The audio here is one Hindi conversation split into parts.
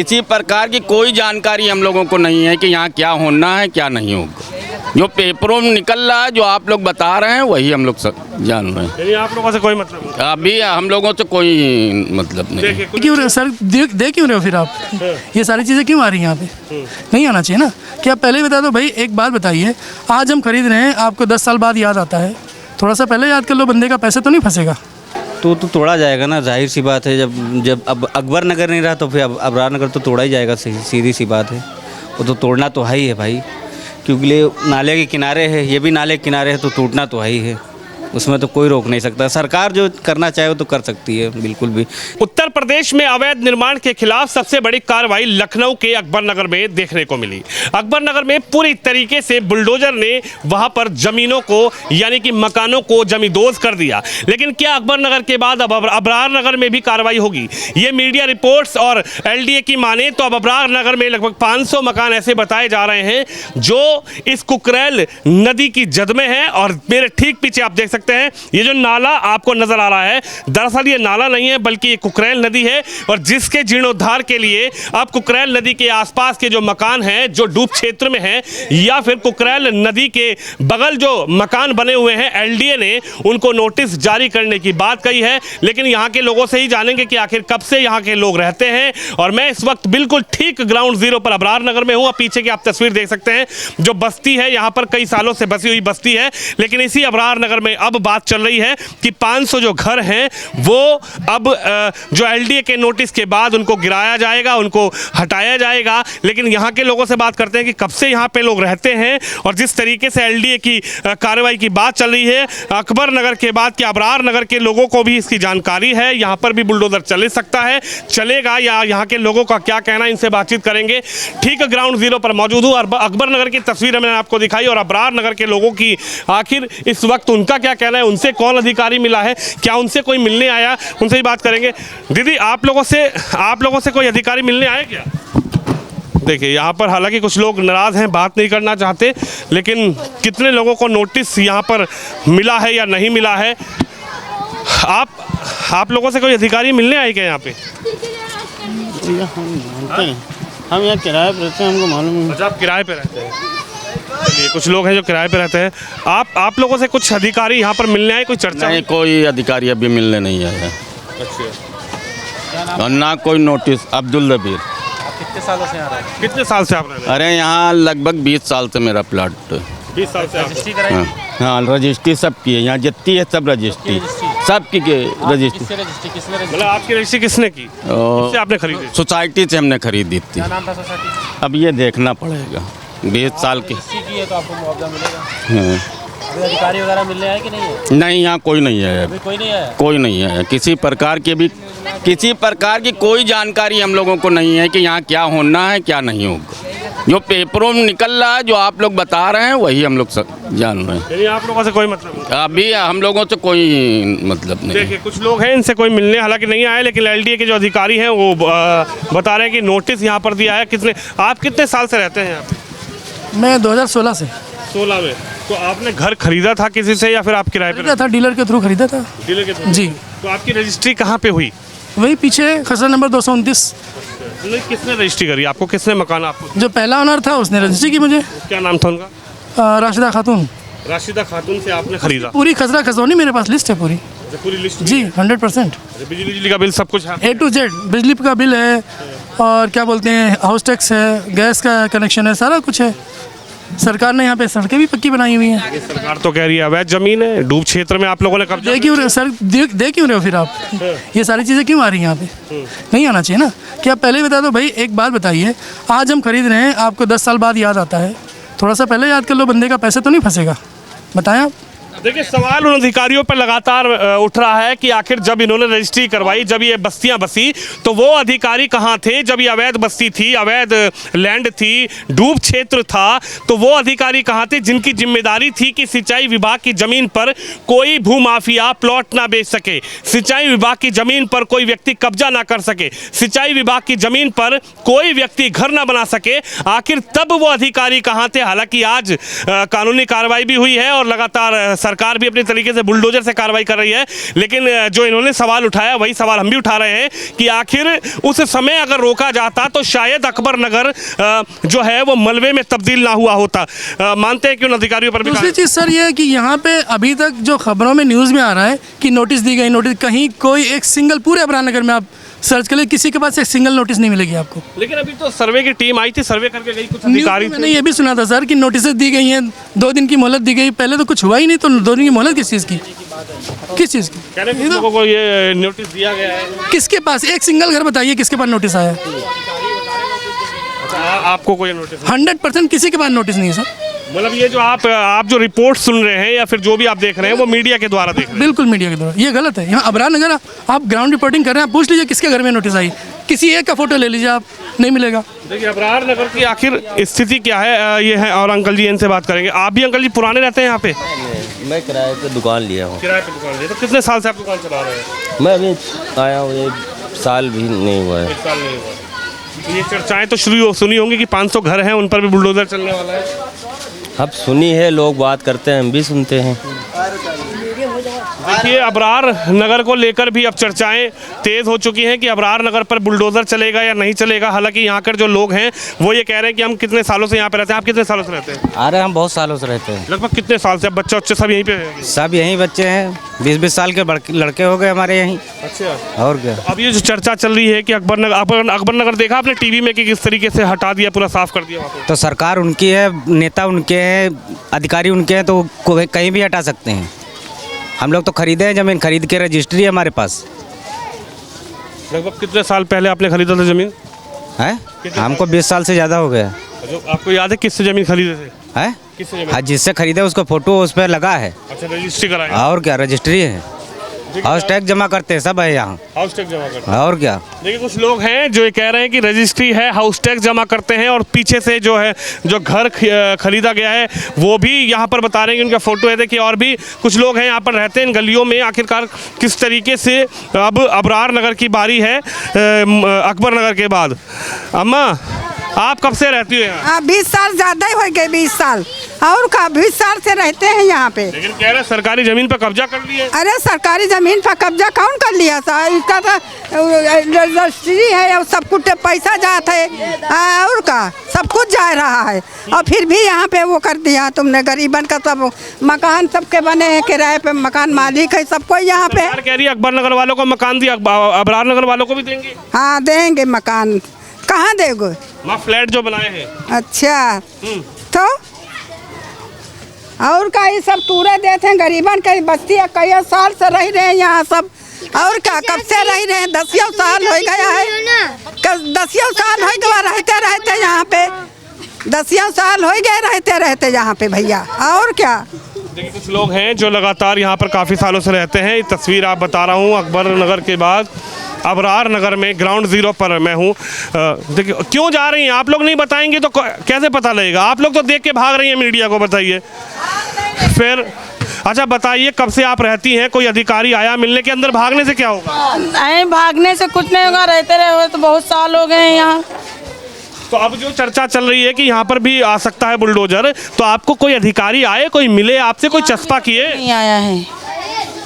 किसी प्रकार की कोई जानकारी हम लोगों को नहीं है कि यहाँ क्या होना है क्या नहीं होगा। जो पेपरों में निकल रहा है, जो आप लोग बता रहे हैं, वही हम लोग जान रहे हैं। यानी आप लोगों से कोई मतलब नहीं? अभी हम लोगों से कोई मतलब नहीं। क्यों सर दे क्यों रहे हो फिर आप? ये सारी चीज़ें क्यों आ रही हैं यहाँ पे? नहीं आना चाहिए ना। क्या पहले ही बता दो भाई। एक बात बताइए, आज हम खरीद रहे हैं, आपको 10 साल बाद याद आता है, थोड़ा सा पहले याद कर लो, बंदे का पैसे तो नहीं फंसेगा। तो तोड़ा जाएगा ना, जाहिर सी बात है। जब अब अकबर नगर नहीं रहा तो फिर अबरार नगर तो तोड़ा ही जाएगा, सीधी सी बात है। वो तो तोड़ना तो है ही है भाई, क्योंकि ये नाले के किनारे है, ये भी नाले के किनारे है, तो टूटना तो है ही है। उसमें तो कोई रोक नहीं सकता। सरकार जो करना चाहे वो तो कर सकती है, बिल्कुल भी। उत्तर प्रदेश में अवैध निर्माण के खिलाफ सबसे बड़ी कार्रवाई लखनऊ के अकबर नगर में देखने को मिली। अकबर नगर में पूरी तरीके से बुलडोजर ने वहां पर जमीनों को, यानी कि मकानों को जमींदोज कर दिया। लेकिन क्या अकबर नगर के बाद अब अबरार नगर में भी कार्रवाई होगी? ये मीडिया रिपोर्ट्स और एलडीए की माने तो अब अबरार नगर में लगभग 500 मकान ऐसे बताए जा रहे हैं जो इस कुकरेल नदी की जद में है। और मेरे ठीक पीछे आप देख सकते हैं, ये जो नाला आपको नजर आ रहा है, दरअसल ये नाला नहीं है बल्कि ये कुकरेल नदी है। और जिसके जीर्णोद्धार के लिए अब कुकरेल नदी के आसपास के जो मकान हैं, जो डूब क्षेत्र में हैं, या फिर कुकरेल नदी के बगल जो मकान बने हुए हैं, एलडीए ने उनको नोटिस जारी करने की बात कही है। लेकिन यहाँ के लोगों से ही जानेंगे कि आखिर कब से यहाँ के लोग रहते हैं। और मैं इस वक्त बिल्कुल ठीक ग्राउंड जीरो पर अबरार नगर में हूँ। पीछे की आप तस्वीर देख सकते हैं, जो बस्ती है, यहाँ पर कई सालों से बसी हुई बस्ती है। लेकिन इसी अबरार नगर में अब बात चल रही है कि 500 जो घर हैं वो अब जो एलडीए के नोटिस के बाद उनको गिराया जाएगा, उनको हटाया जाएगा। लेकिन यहाँ के लोगों से बात करते हैं कि कब से यहाँ पे लोग रहते हैं और जिस तरीके से एलडीए की कार्रवाई की बात चल रही है अकबर नगर के बाद, क्या अबरार नगर के लोगों को भी इसकी जानकारी है? यहाँ पर भी बुलडोजर चल सकता है, चलेगा, या यहाँ के लोगों का क्या कहना, इनसे बातचीत करेंगे। ठीक ग्राउंड जीरो पर मौजूद हूँ और अकबर नगर की तस्वीर मैंने आपको दिखाई और अबरार नगर के लोगों की आखिर इस वक्त उनका क्या कहना है, उनसे कौन अधिकारी मिला है, क्या उनसे कोई मिलने आया, उनसे ही बात करेंगे। दीदी, आप लोगों से कोई अधिकारी मिलने आए क्या? देखिए, यहाँ पर हालांकि कुछ लोग नाराज़ हैं, बात नहीं करना चाहते, लेकिन कितने लोगों को नोटिस यहाँ पर मिला है या नहीं मिला है? आप लोगों से कोई अधिकारी मिलने आए क्या यहाँ पे? हम यहाँ किराए पे रहते हैं, हमको मालूम है। अच्छा, आप किराए पे रहते हैं। चलिए, कुछ लोग हैं जो किराए पे रहते हैं। आप लोगों से कुछ अधिकारी यहाँ पर मिलने आए? कोई चर्चा? नहीं, कोई अधिकारी अभी मिलने नहीं आया। अच्छा। और ना कोई नोटिस। अब्दुल रबीर। कितने सालों से आ रहे हैं? कितने साल से आप रह रहे हैं? अरे यहाँ लगभग 20 साल से मेरा प्लाट। 20 साल से रजिस्ट्री कराई? हाँ, रजिस्ट्री सबकी है यहाँ, जितनी है सब रजिस्ट्री, सबकी रजिस्ट्री। मतलब आपकी रजिस्ट्री किसने की? किससे आपने खरीदी? सोसाइटी से हमने खरीदी थी। क्या नाम था सोसाइटी? अब ये देखना पड़ेगा। 20 साल की है तो आपको मुआवजा मिलेगा। हाँ। अभी अधिकारी वगैरह मिलने आए कि नहीं है? नहीं, यहाँ कोई नहीं है। अभी कोई नहीं है? कोई नहीं है। किसी प्रकार की कोई जानकारी हम लोगों को नहीं है कि यहाँ क्या होना है क्या नहीं होगा। जो पेपरों में निकल रहा है, जो आप लोग बता रहे हैं, वही हम लोग जान रहे हैं। यानी आप लोगों से कोई मतलब नहीं? अभी हम लोगों से कोई मतलब नहीं। देखिए, कुछ लोग हैं, इनसे कोई मिलने हालांकि नहीं आए, लेकिन एलडीए के जो अधिकारी हैं वो बता रहे हैं कि नोटिस यहाँ पर दिया है। आप कितने साल से रहते हैं यहाँ पे? मैं 2016 से। 16 में? तो आपने घर खरीदा था किसी से या फिर आप किराए पे? खरीदा था, डीलर के थ्रू खरीदा था। डीलर के थ्रू? जी। तो आपकी रजिस्ट्री कहाँ पे हुई? वही पीछे खसरा नंबर 229। किसने रजिस्ट्री करी? आपको किसने मकान आपको? जो पहला ओनर था उसने रजिस्ट्री की मुझे। क्या नाम था उनका? राशिदा खातून। राशिदा खातून से आपने खरीदा? पूरी खसरा खसौनी मेरे पास लिस्ट है पूरी। पूरी लिस्ट? जी, 100%। बिजली का बिल सब कुछ है? A to Z बिजली का बिल है, और क्या बोलते हैं, हाउस टैक्स है, गैस का कनेक्शन है, सारा कुछ है। सरकार ने यहाँ पे सड़कें भी पक्की बनाई हुई हैं। सरकार तो कह रही है अवैध जमीन है, डूब क्षेत्र में आप लोगों ने कब्जा। दे क्यों रहे हो फिर आप? ये सारी चीज़ें क्यों आ रही हैं यहाँ पे? नहीं आना चाहिए ना। क्या पहले ही बता दो भाई। एक बात बताइए, आज हम खरीद रहे हैं, आपको 10 साल बाद याद आता है, थोड़ा सा पहले याद कर लो, बंदे का पैसे तो नहीं फंसेगा। बताएं आप। देखिए, सवाल उन अधिकारियों पर लगातार उठ रहा है कि आखिर जब इन्होंने रजिस्ट्री करवाई, जब ये बस्तियां बसी, तो वो अधिकारी कहाँ थे? जब ये अवैध बस्ती थी, अवैध लैंड थी, डूब क्षेत्र था, तो वो अधिकारी कहाँ थे जिनकी जिम्मेदारी थी कि सिंचाई विभाग की जमीन पर कोई भूमाफिया प्लॉट ना बेच सके, सिंचाई विभाग की जमीन पर कोई व्यक्ति कब्जा ना कर सके, सिंचाई विभाग की जमीन पर कोई व्यक्ति घर ना बना सके? आखिर तब वो अधिकारी कहाँ थे? हालांकि आज कानूनी कार्रवाई भी हुई है और लगातार सरकार भी अपने तरीके से बुलडोजर से कार्रवाई कर रही है, लेकिन जो इन्होंने सवाल उठाया वही सवाल हम भी उठा रहे हैं कि आखिर उस समय अगर रोका जाता तो शायद अकबर नगर जो है वो मलबे में तब्दील ना हुआ होता। मानते हैं कि उन अधिकारियों पर भी दूसरी चीज़ सर ये है कि यहाँ पे अभी तक जो खबरों में न्यूज़ में आ रहा है कि नोटिस दी गई, नोटिस कहीं कोई एक सिंगल पूरे अबरार नगर में आप सर्च कर ले, किसी के पास एक सिंगल नोटिस नहीं मिलेगी आपको। लेकिन अभी तो सर्वे की टीम आई थी, सर्वे करके गई, कुछ न्यूज़ अधिकारी में मैंने ये भी सुना था सर कि नोटिस दी गई हैं, 2 दिन की मोहलत दी गई। पहले तो कुछ हुआ ही नहीं, तो 2 दिन की मोहलत किस चीज़ की, किस चीज़ की? कह रहे हैं कुछ लोगों को ये नोटिस दिया गया है। किसके पास एक सिंगल घर बताइए किसके पास नोटिस आया? आपको कोई नोटिस 100% किसी के पास नोटिस नहीं है सर। मतलब ये जो आप जो रिपोर्ट सुन रहे हैं या फिर जो भी आप देख रहे हैं वो मीडिया के द्वारा देख रहे हैं? बिल्कुल मीडिया के द्वारा, ये गलत है। यहाँ अबरार नगर आप ग्राउंड रिपोर्टिंग कर रहे हैं, आप पूछ लीजिए किसके घर में नोटिस आई, किसी एक का फोटो ले लीजिए आप, नहीं मिलेगा। देखिए अबरार नगर की आखिर स्थिति क्या है ये है, और अंकल जी इनसे बात करेंगे। आप भी अंकल जी पुराने रहते हैं यहाँ पे? मैं किराए पे दुकान लिया हूँ। किराए पे दुकान लिया, तो कितने साल से आप दुकान चला रहे हैं? मैं अभी आया हूँ, 1 साल भी नहीं हुआ है। 1 साल नहीं हुआ। तो ये चर्चाएं तो सुनी होंगी कि 500 घर हैं उन पर भी बुलडोजर चलने वाला है। अब सुनी है, लोग बात करते हैं, हम भी सुनते हैं। देखिए अबरार नगर को लेकर भी अब चर्चाएं तेज हो चुकी हैं कि अबरार नगर पर बुलडोजर चलेगा या नहीं चलेगा। हालांकि यहाँ कर जो लोग हैं वो ये कह रहे हैं कि हम कितने सालों से यहाँ पे रहते हैं। आप कितने सालों से रहते हैं? अरे हम बहुत सालों से रहते हैं। लगभग कितने साल से? अब बच्चे बच्चे सब यहीं पे हैं? सब यहीं बच्चे हैं, 20-20 साल के लड़के हो गए हमारे यहीं। अच्छा। और क्या? अब ये जो चर्चा चल रही है कि अकबर नगर देखा आपने टीवी में कि किस तरीके से हटा दिया, पूरा साफ कर दिया वहाँ पे? तो सरकार उनकी है, नेता उनके हैं, अधिकारी उनके हैं, तो कहीं भी हटा सकते हैं। हम लोग तो खरीदे हैं ज़मीन, खरीद के रजिस्ट्री है हमारे पास। लगभग कितने साल पहले आपने खरीदा था ज़मीन? है हमको 20 साल से ज़्यादा हो गया। जो आपको याद है किससे ज़मीन खरीदे थे? है किससे? हाँ, जिससे खरीदे उसका फोटो उस पर लगा है। अच्छा, रजिस्ट्री कराया? और क्या, रजिस्ट्री है, हाउस टैक्स जमा करते हैं, सब है यहाँ। हाउस टैक्स जमा करते हैं? और क्या। देखिए कुछ लोग हैं जो ये कह रहे हैं कि रजिस्ट्री है, हाउस टैक्स जमा करते हैं, और पीछे से जो है जो घर खरीदा गया है वो भी यहाँ पर बता रहे हैं कि उनका फ़ोटो है। देखिए और भी कुछ लोग हैं यहाँ पर रहते हैं इन गलियों में। आखिरकार किस तरीके से अब अबरार नगर की बारी है अकबर नगर के बाद। अम्मा आप कब से रहती हो यहाँ? 20 साल ज़्यादा ही हो गए, 20 साल और का 20 साल से रहते हैं यहाँ पे। लेकिन कह रहे सरकारी ज़मीन पर कब्जा कर लिया। अरे सरकारी ज़मीन पर कब्जा कौन कर लिया था? इसका तो रजिस्ट्री है और सब कुछ पैसा जाता है और का सब कुछ जा रहा है, और फिर भी यहाँ पे वो कर दिया तुमने। गरीबन का सब मकान सबके बने हैं, किराए पे मकान मालिक है सबको यहाँ पे। कह रही है अकबर नगर वालों को मकान दिया, अबरार नगर वालों को भी देंगे? हाँ देंगे मकान। कहाँ देंगे? वहाँ फ्लैट जो बनाए हैं। अच्छा तो और का ये सब तूरे देते हैं गरीबन के बस्ती है। कई साल से रह रहे हैं यहाँ सब, और क्या कब से रह रहे हैं? 10 साल हो गया है, 10 साल हो गया रहते रहते यहाँ पे, 10 साल हो गए रहते रहते यहाँ पे भैया। और क्या। देखिए कुछ लोग हैं जो लगातार यहाँ पर काफ़ी सालों से रहते हैं। ये तस्वीर आप बता रहा हूँ अकबर नगर के बाद अबरार नगर में ग्राउंड ज़ीरो पर मैं हूँ। देखिए क्यों जा रही हैं आप लोग? नहीं बताएंगे तो कैसे पता लगेगा? आप लोग तो देख के भाग रही हैं मीडिया को, बताइए फिर। अच्छा बताइए कब से आप रहती हैं? कोई अधिकारी आया मिलने के? अंदर भागने से क्या होगा? नहीं भागने से कुछ नहीं होगा, रहते रहे तो बहुत साल हो गए हैं यहाँ। तो अब जो चर्चा चल रही है कि यहाँ पर भी आ सकता है बुलडोजर, तो आपको कोई अधिकारी आए, कोई मिले आपसे, कोई चस्पा किए? नहीं आया है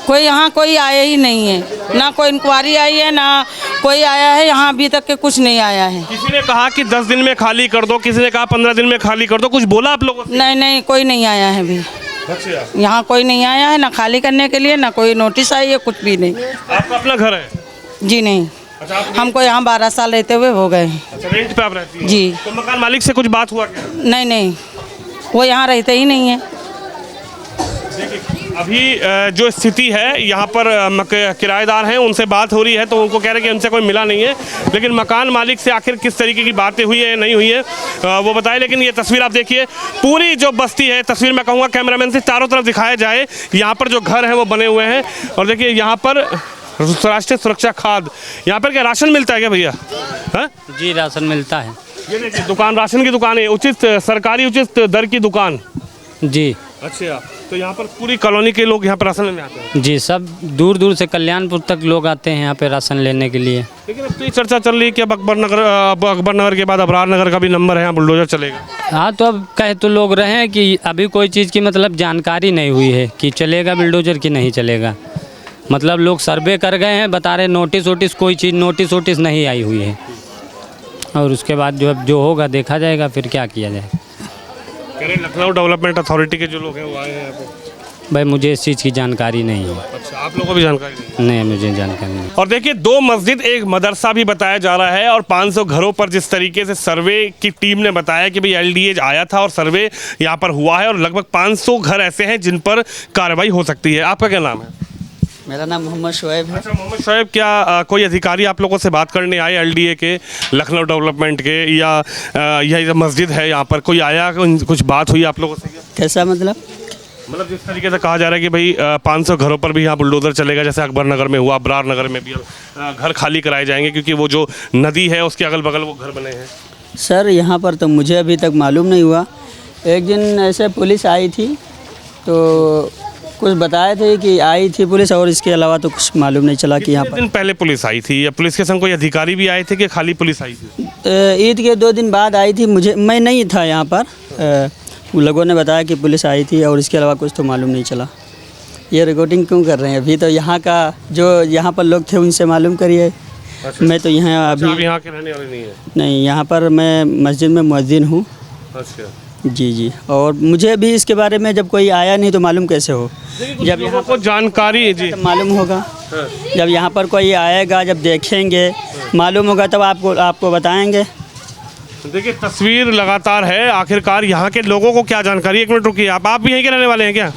कोई, यहाँ कोई आया ही नहीं है, ना कोई इंक्वायरी आई है ना कोई आया है यहाँ अभी तक के, कुछ नहीं आया है। किसी ने कहा कि 10 दिन में खाली कर दो, किसी ने कहा 15 दिन में खाली कर दो, कुछ बोला आप लोगों से? नहीं कोई नहीं आया है अभी। अच्छा। यहाँ कोई नहीं आया है, ना खाली करने के लिए, ना कोई नोटिस आई है, कुछ भी नहीं। आपका अपना घर है? जी नहीं। अच्छा, हमको यहाँ 12 साल रहते हुए हो गए। अच्छा, रेंट पे आप रहती हैं? जी। तो मकान मालिक से कुछ बात हुआ क्या? नहीं वो यहाँ रहते ही नहीं है। अभी जो स्थिति है यहाँ पर किराएदार हैं उनसे बात हो रही है, तो उनको कह रहे हैं कि उनसे कोई मिला नहीं है, लेकिन मकान मालिक से आखिर किस तरीके की बातें हुई है नहीं हुई है वो बताएं। लेकिन ये तस्वीर आप देखिए, पूरी जो बस्ती है, तस्वीर मैं कहूँगा कैमरामैन से चारों तरफ दिखाया जाए, यहाँ पर जो घर हैं वो बने हुए हैं। और देखिए यहाँ पर राष्ट्रीय सुरक्षा खाद, यहाँ पर क्या राशन मिलता है क्या भैया? हाँ जी राशन मिलता है। ये देखिए दुकान, राशन की दुकान है, उचित सरकारी उचित दर की दुकान। जी। अच्छा तो यहाँ पर पूरी कॉलोनी के लोग यहाँ पर राशन लेने आते हैं? जी, सब दूर दूर से कल्याणपुर तक लोग आते हैं यहाँ पे राशन लेने के लिए। लेकिन अब तो ये चर्चा चल रही है कि अब अकबर नगर के बाद अबरार नगर का भी नंबर है, यहाँ बुलडोजर चलेगा। हाँ, तो अब कहे तो लोग रहे हैं कि अभी कोई चीज़ की मतलब जानकारी नहीं हुई है कि चलेगा बुलडोजर कि नहीं चलेगा। मतलब लोग सर्वे कर गए हैं, बता रहे नोटिस वोटिस कोई चीज़ नोटिस नहीं आई हुई है। और उसके बाद जो होगा देखा जाएगा, फिर क्या किया जाए। कह रहे लखनऊ डेवलपमेंट अथॉरिटी के जो लोग हैं वो आए हैं यहाँ पे। भाई मुझे इस चीज़ की जानकारी नहीं है। अच्छा, आप लोगों को भी जानकारी नहीं? नहीं, मुझे जानकारी नहीं। और देखिए, 2 मस्जिद एक मदरसा भी बताया जा रहा है और 500 घरों पर जिस तरीके से सर्वे की टीम ने बताया कि भाई LDA आया था और सर्वे यहाँ पर हुआ है और लगभग 500 घर ऐसे हैं जिन पर कार्रवाई हो सकती है। आपका क्या नाम है? मेरा नाम मोहम्मद शुएब है। अच्छा मोहम्मद शुएब, क्या कोई अधिकारी आप लोगों से बात करने आए LDA के, लखनऊ डेवलपमेंट के, या यह मस्जिद है यहाँ पर कोई आया, कुछ बात हुई आप लोगों से? कैसा मतलब जिस तरीके से कहा जा रहा है कि भाई 500 घरों पर भी यहाँ बुलडोजर चलेगा, जैसे अकबर नगर में हुआ, अबरार नगर में भी घर खाली कराए जाएंगे क्योंकि वो जो नदी है उसके अगल बगल वो घर बने हैं। सर यहाँ पर तो मुझे अभी तक मालूम नहीं हुआ। एक दिन ऐसे पुलिस आई थी तो कुछ बताए थे कि आई थी पुलिस, और इसके अलावा तो कुछ मालूम नहीं चला कि यहाँ पर। दिन पहले पुलिस आई थी या पुलिस के संग कोई अधिकारी भी आए थे कि खाली पुलिस आई थी? ईद के 2 दिन बाद आई थी। मैं नहीं था यहाँ पर। लोगों ने बताया कि पुलिस आई थी और इसके अलावा कुछ तो मालूम नहीं चला। ये रिकॉर्डिंग क्यों कर रहे हैं? अभी तो यहाँ का जो यहाँ पर लोग थे उनसे मालूम करिए। अच्छा। मैं तो यहाँ अभी यहाँ के रहने वाले नहीं है? नहीं, यहाँ पर मैं मस्जिद में मुअज्जिन हूँ। अच्छा जी। और मुझे भी इसके बारे में जब कोई आया नहीं तो मालूम कैसे हो? जब यहाँ को जानकारी जी मालूम होगा। जब यहाँ पर कोई आएगा, जब देखेंगे, मालूम होगा तब आपको बताएंगे। देखिए, तस्वीर लगातार है। आखिरकार यहाँ के लोगों को क्या जानकारी? 1 मिनट रुकिए। आप भी यहीं के रहने वाले हैं क्या?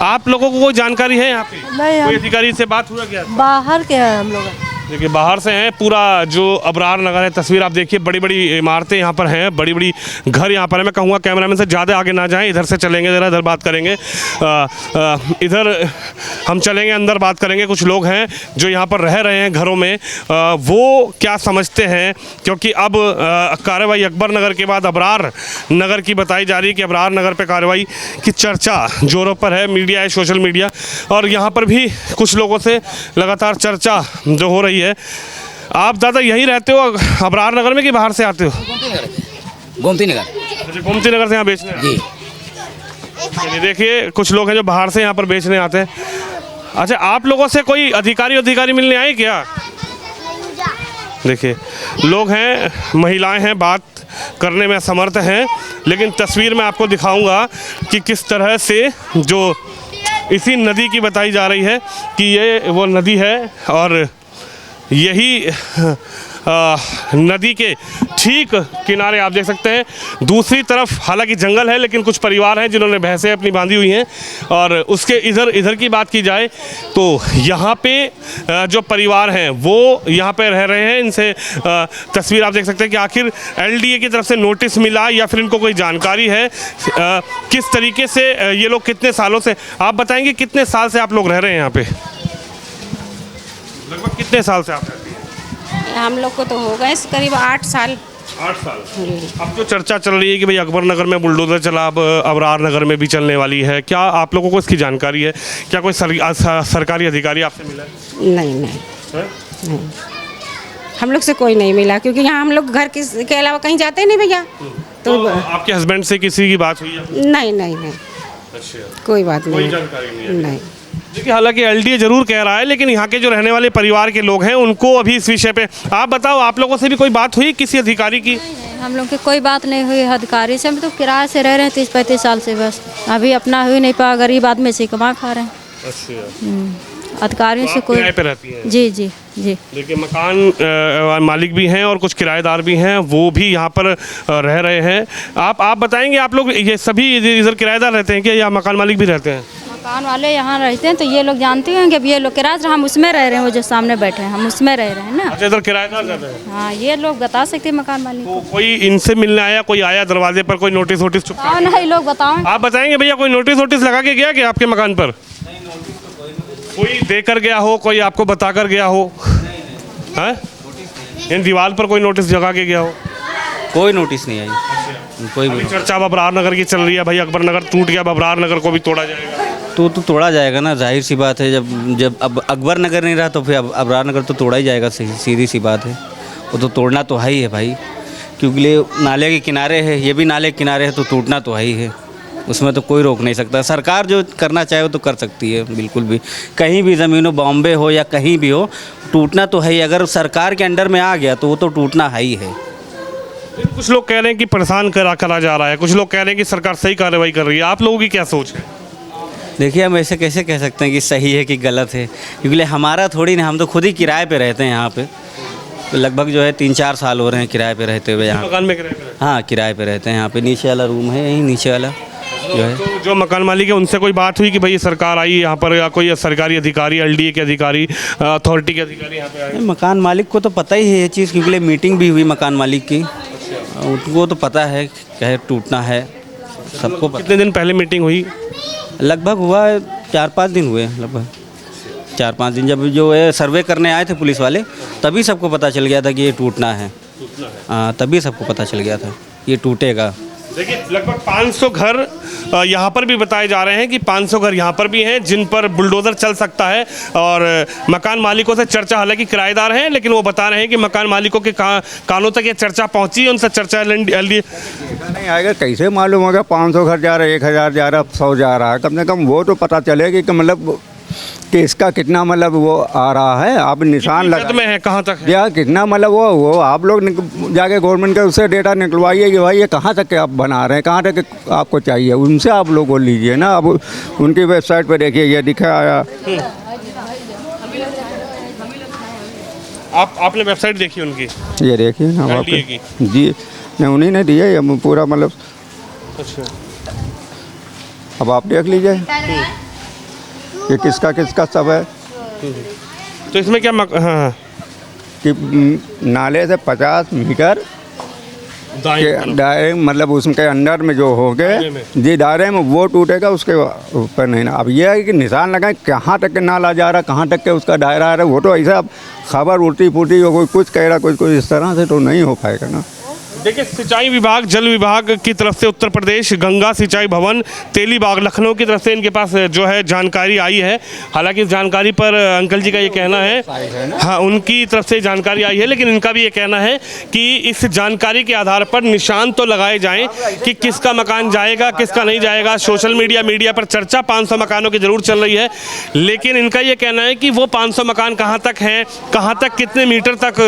आप लोगों को कोई जानकारी है यहाँ पे? नहीं, कोई अधिकारी से बात हुआ क्या? बाहर के हैं हम लोग। देखिए, बाहर से हैं। पूरा जो अबरार नगर है, तस्वीर आप देखिए, बड़ी बड़ी इमारतें यहाँ पर हैं, बड़ी बड़ी घर यहाँ पर है। मैं कहूँगा कैमरामैन से ज़्यादा आगे ना जाएं, इधर से चलेंगे, ज़रा इधर बात करेंगे। इधर हम चलेंगे, अंदर बात करेंगे। कुछ लोग हैं जो यहाँ पर रह रहे हैं घरों में, वो क्या समझते हैं, क्योंकि अब कार्रवाई अकबर नगर के बाद अबरार नगर की बताई जा रही है कि अबरार नगर पर कार्रवाई की चर्चा जोरों पर है। मीडिया है, सोशल मीडिया, और यहाँ पर भी कुछ लोगों से लगातार चर्चा जो हो रही है। आप दादा यहीं रहते हो अबरार नगर में कि बाहर से आते हो? गोमती नगर। अच्छा, गोमती नगर से यहाँ बेचने जी। देखिए, कुछ लोग हैं जो बाहर से यहाँ पर बेचने आते हैं। अच्छा, आप लोगों से कोई अधिकारी मिलने आए क्या? देखिए, लोग हैं, महिलाएं हैं, बात करने में असमर्थ हैं, लेकिन तस्वीर में आपको दिखाऊंगा कि किस तरह से जो इसी नदी की बताई जा रही है कि ये वो नदी है और यही नदी के ठीक किनारे आप देख सकते हैं। दूसरी तरफ हालांकि जंगल है, लेकिन कुछ परिवार हैं जिन्होंने भैंसें अपनी बांधी हुई हैं। और उसके इधर की बात की जाए तो यहाँ पे जो परिवार हैं वो यहाँ पे रह रहे हैं। इनसे तस्वीर आप देख सकते हैं कि आखिर LDA की तरफ से नोटिस मिला या फिर इनको कोई जानकारी है, किस तरीके से ये लोग कितने सालों से, आप बताएंगे कितने साल से आप लोग रह रहे हैं यहाँ पे? लगभग कितने साल से आप रहती हैं? हम लोग को तो हो गए करीब 8 साल। 8 साल। अब जो चर्चा चल रही है कि भाई अकबर नगर में बुलडोजर चला, अब अबरार नगर में भी चलने वाली है, क्या आप लोगों को इसकी जानकारी है? क्या कोई सरकारी अधिकारी आपसे मिला है? नहीं। हम लोग से कोई नहीं मिला, क्योंकि यहाँ हम लोग घर के अलावा कहीं जाते नहीं भैया। तो आपके हस्बैंड से किसी की बात हुई है? नहीं। अच्छा, कोई बात नहीं। कोई जानकारी नहीं है? नहीं। देखिए, हालांकि LDA जरूर कह रहा है, लेकिन यहाँ के जो रहने वाले परिवार के लोग हैं उनको अभी इस विषय पे, आप बताओ, आप लोगों से भी कोई बात हुई किसी अधिकारी की? हम लोग की कोई बात नहीं हुई अधिकारी से। हम तो किराए से रह रहे हैं 30-35 साल से, बस अभी अपना हुई नहीं पा, गरीब आदमी से कमा खा रहे हैं। अच्छा, अधिकारियों से कोई? किराए पे रहती हैं? जी। देखिए, मकान मालिक भी हैं और कुछ किराएदार भी हैं, वो भी यहाँ पर रह रहे हैं। आप बताएंगे, आप लोग ये सभी इधर किराएदार रहते हैं क्या या मकान मालिक भी रहते हैं? मकान वाले यहाँ रहते हैं, तो ये लोग जानते हैं कि अब ये लोग किराए, हम उसमें रह रहे हैं, वो जो सामने बैठे हैं हम उसमें रह रहे हैं ना। अच्छा, इधर किराएदार रहते हैं? हाँ, ये लोग बता सकते हैं मकान मालिक। तो कोई इनसे मिलने आया, कोई आया दरवाजे पर, कोई नोटिस वोटिस चुपका? हाँ, नहीं, लोग बताओ। आप बताएंगे भैया, कोई नोटिस वोटिस लगा के गया क्या आपके मकान पर? कोई देकर गया हो, कोई आपको बता कर गया हो? इन दीवार पर कोई नोटिस लगा के गया हो? कोई नोटिस नहीं आई, कोई भी। चर्चा बबरार नगर की चल रही है भाई, अकबर नगर टूट गया, बबरार नगर को भी तोड़ा जाएगा। तो तोड़ा जाएगा ना, जाहिर सी बात है। जब अब अकबर नगर नहीं रहा तो फिर अब अबरार नगर तो तोड़ा ही जाएगा, सीधी सी बात है। वो तो तोड़ना तो है ही है भाई, क्योंकि ये नाले के किनारे है, ये भी नाले के किनारे है, तो टूटना तो है ही है। उसमें तो कोई रोक नहीं सकता। सरकार जो करना चाहे वो तो कर सकती है, बिल्कुल भी। कहीं भी ज़मीन हो, बॉम्बे हो या कहीं भी हो, टूटना तो है ही। अगर सरकार के अंडर में आ गया तो वो तो टूटना है ही है। कुछ लोग कह रहे हैं कि परेशान करा जा रहा है, कुछ लोग कह रहे हैं कि सरकार सही कार्रवाई कर रही है। आप लोगों की क्या सोच है? देखिए, हम ऐसे कैसे कह सकते हैं कि सही है कि गलत है, क्योंकि हमारा थोड़ी ना, हम तो खुद ही किराए पे रहते हैं यहाँ पे। तो लगभग जो है 3-4 साल हो रहे हैं किराए पे रहते हुए यहाँ। मकान में किराए पे? हाँ, किराए पे रहते हैं यहाँ पे। नीचे वाला रूम है, यहीं नीचे वाला जो है। तो जो मकान मालिक है उनसे कोई बात हुई कि भाई सरकार आई यहाँ पर, या कोई सरकारी अधिकारी, LDA के अधिकारी, अथॉरिटी के अधिकारी यहाँ पे आए? मकान मालिक को तो पता ही है ये चीज़, क्योंकि मीटिंग भी हुई मकान मालिक की। उनको तो पता है कि टूटना है, सबको पता। कितने दिन पहले मीटिंग हुई? लगभग हुआ 4-5 दिन हुए, लगभग 4-5 दिन। जब जो है सर्वे करने आए थे पुलिस वाले, तभी सबको पता चल गया था कि ये टूटना है। हाँ, तभी सबको पता चल गया था ये टूटेगा। देखिए, लगभग 500 घर यहाँ पर भी बताए जा रहे हैं कि 500 घर यहाँ पर भी हैं जिन पर बुलडोज़र चल सकता है। और मकान मालिकों से चर्चा, हालांकि किराएदार हैं, लेकिन वो बता रहे हैं कि मकान मालिकों के कानों तक ये चर्चा पहुँची है, उनसे चर्चा नहीं आएगा। कैसे मालूम होगा 500 घर जा रहा है, 1000 जा रहा है, 100 जा रहा है? कम से कम वो तो पता चलेगी कि मतलब कि इसका कितना मतलब वो आ रहा है। आप निशान लगा में है, कहाँ तक है या कितना मतलब वो आप लोग जाके गवर्नमेंट के उससे डेटा निकलवाइए कि भाई ये कहाँ तक के आप बना रहे हैं, कहाँ तक आपको चाहिए, उनसे आप लोग को लीजिए ना। अब उनकी वेबसाइट पर देखिए, ये दिखा आया। आपने वेबसाइट देखी उनकी? ये देखिए ना आप जी, नहीं उन्हीं ने दिया ये पूरा मतलब। अच्छा, अब आप देख लीजिए कि किसका सब है। तो इसमें क्या हाँ कि नाले से 50 मीटर के दायरे, मतलब उसके अंदर में जो हो गए जी दायरे में, वो टूटेगा, उसके ऊपर नहीं ना। अब ये है कि निशान लगाएं कहाँ तक के नाला जा रहा, कहाँ तक के उसका दायरा आ रहा है। वो तो ऐसा खबर उल्टी पुल्टी हो, कोई कुछ कह रहा, कोई इस तरह से तो नहीं हो पाएगा ना। देखिए, सिंचाई विभाग, जल विभाग की तरफ से उत्तर प्रदेश गंगा सिंचाई भवन तेलीबाग लखनऊ की तरफ से इनके पास जो है जानकारी आई है। हालांकि इस जानकारी पर अंकल जी का ये कहना है, हाँ उनकी तरफ से जानकारी आई है, लेकिन इनका भी ये कहना है कि इस जानकारी के आधार पर निशान तो लगाए जाएं कि किसका मकान जाएगा, किसका नहीं जाएगा। सोशल मीडिया पर चर्चा 500 मकानों की ज़रूर चल रही है, लेकिन इनका ये कहना है कि वो 500 मकान कहाँ तक हैं, कहाँ तक, कितने मीटर तक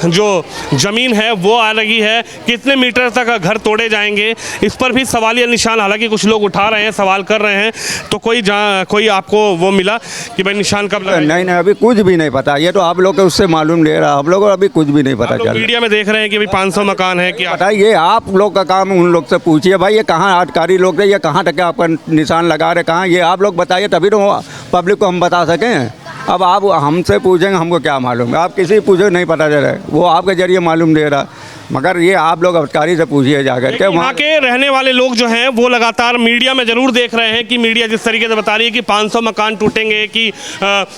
जो ज़मीन है वो आ रही है, कितने मीटर तक घर तोड़े जाएंगे, इस पर भी सवालिया निशान हालांकि कुछ लोग उठा रहे हैं, सवाल कर रहे हैं। तो कोई आपको वो मिला कि भाई निशान कब लगा? नहीं, अभी कुछ भी नहीं पता। ये तो आप लोग के उससे मालूम ले रहा, हम लोग को अभी कुछ भी नहीं पता चल। मीडिया में देख रहे हैं कि भाई 500 मकान है, क्या पता? ये आप लोग का काम, उन लोग से पूछिए भाई ये कहाँ अधिकारी लोग थे, ये कहाँ तक आपका निशान लगा रहे, कहाँ, ये आप लोग बताइए, तभी तो पब्लिक को हम बता सकें। अब आप हमसे पूछेंगे, हमको क्या मालूम? आप किसी पूछो नहीं पता चल रहा है, वो आपके जरिए मालूम दे रहा। मगर ये आप लोग अधिकारी से पूछिए जाकर के। वहाँ के रहने वाले लोग जो हैं वो लगातार मीडिया में ज़रूर देख रहे हैं कि मीडिया जिस तरीके से बता रही है कि 500 मकान टूटेंगे, कि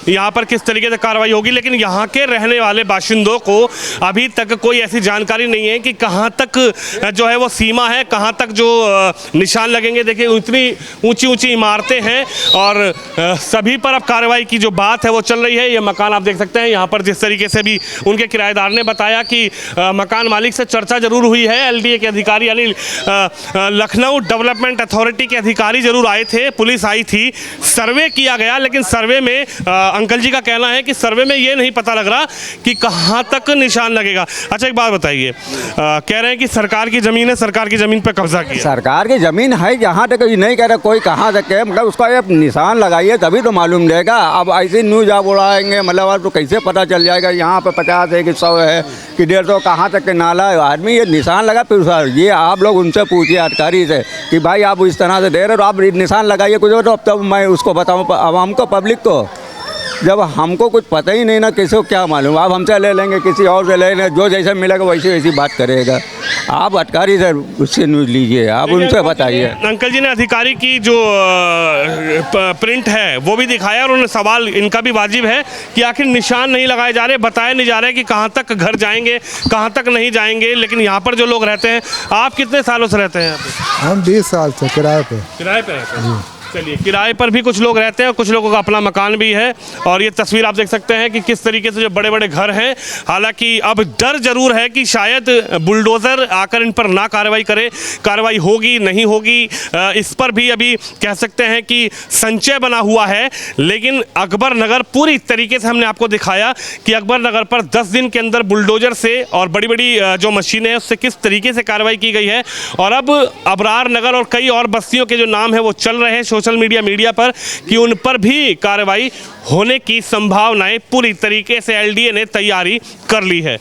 यहाँ पर किस तरीके से कार्रवाई होगी, लेकिन यहाँ के रहने वाले बाशिंदों को अभी तक कोई ऐसी जानकारी नहीं है कि कहाँ तक जो है वो सीमा है, कहाँ तक जो निशान लगेंगे। देखिए, इतनी ऊँची ऊँची इमारतें हैं और सभी पर अब कार्रवाई की जो बात है वो चल रही है। ये मकान आप देख सकते हैं, यहाँ पर जिस तरीके से भी उनके किराएदार ने बताया कि मकान मालिक से चर्चा जरूर हुई है। LDA के अधिकारी यानी लखनऊ डेवलपमेंट अथॉरिटी के अधिकारी जरूर आए थे, पुलिस आई थी, सर्वे किया गया, लेकिन सर्वे में अंकल जी का कहना है कि सर्वे में ये नहीं पता लग रहा कि कहाँ तक निशान लगेगा। अच्छा, एक बात बताइए, कह रहे हैं कि सरकार की ज़मीन है, सरकार की ज़मीन पर कब्जा किया। सरकार की ज़मीन है, जहाँ तक नहीं कह रहा कोई कहाँ तक है, मतलब उसका ये निशान लगाइए तभी तो मालूम रहेगा। अब ऐसी न्यूज़ आप उड़ाएंगे, मतलब आप तो कैसे पता चल जाएगा यहाँ पर 50 है कि 100 है कि 150, कहाँ तक के नाला है? आदमी ये निशान लगा, फिर ये आप लोग उनसे पूछिए अधिकारी से कि भाई आप इस तरह से दे रहे हो, तो आप निशान लगाइए कुछ, तो अब तब मैं उसको बताऊँ आवाम को, पब्लिक को। जब हमको कुछ पता ही नहीं ना, किसी को क्या मालूम? आप हमसे ले लेंगे, किसी और से ले लेंगे, जो जैसे मिलेगा वैसी बात करेगा। आप अटकारी से उससे न्यूज़ लीजिए, आप उनसे बताइए। अंकल जी ने अधिकारी की जो प्रिंट है वो भी दिखाया और उन्होंने सवाल इनका भी वाजिब है कि आखिर निशान नहीं लगाए जा रहे, बताए नहीं जा रहे कि कहाँ तक घर जाएंगे, कहाँ तक नहीं जाएंगे। लेकिन यहाँ पर जो लोग रहते हैं, आप कितने सालों से रहते हैं यहाँ पे? हम 20 साल से किराए पे रहते हैं। चलिए, किराए पर भी कुछ लोग रहते हैं और कुछ लोगों का अपना मकान भी है। और ये तस्वीर आप देख सकते हैं कि किस तरीके से जो बड़े बड़े घर हैं। हालांकि अब डर जरूर है कि शायद बुलडोज़र आकर इन पर ना कार्रवाई करे। कार्रवाई होगी नहीं होगी, इस पर भी अभी कह सकते हैं कि संशय बना हुआ है। लेकिन अकबर नगर पूरी तरीके से हमने आपको दिखाया कि अकबर नगर पर 10 दिन के अंदर बुलडोज़र से और बड़ी बड़ी जो मशीनें हैं उससे किस तरीके से कार्रवाई की गई है। और अब अबरार नगर और कई और बस्तियों के जो नाम है वो चल रहे हैं सोशल मीडिया पर कि उन पर भी कार्रवाई होने की संभावनाएं पूरी तरीके से एलडीए ने तैयारी कर ली है।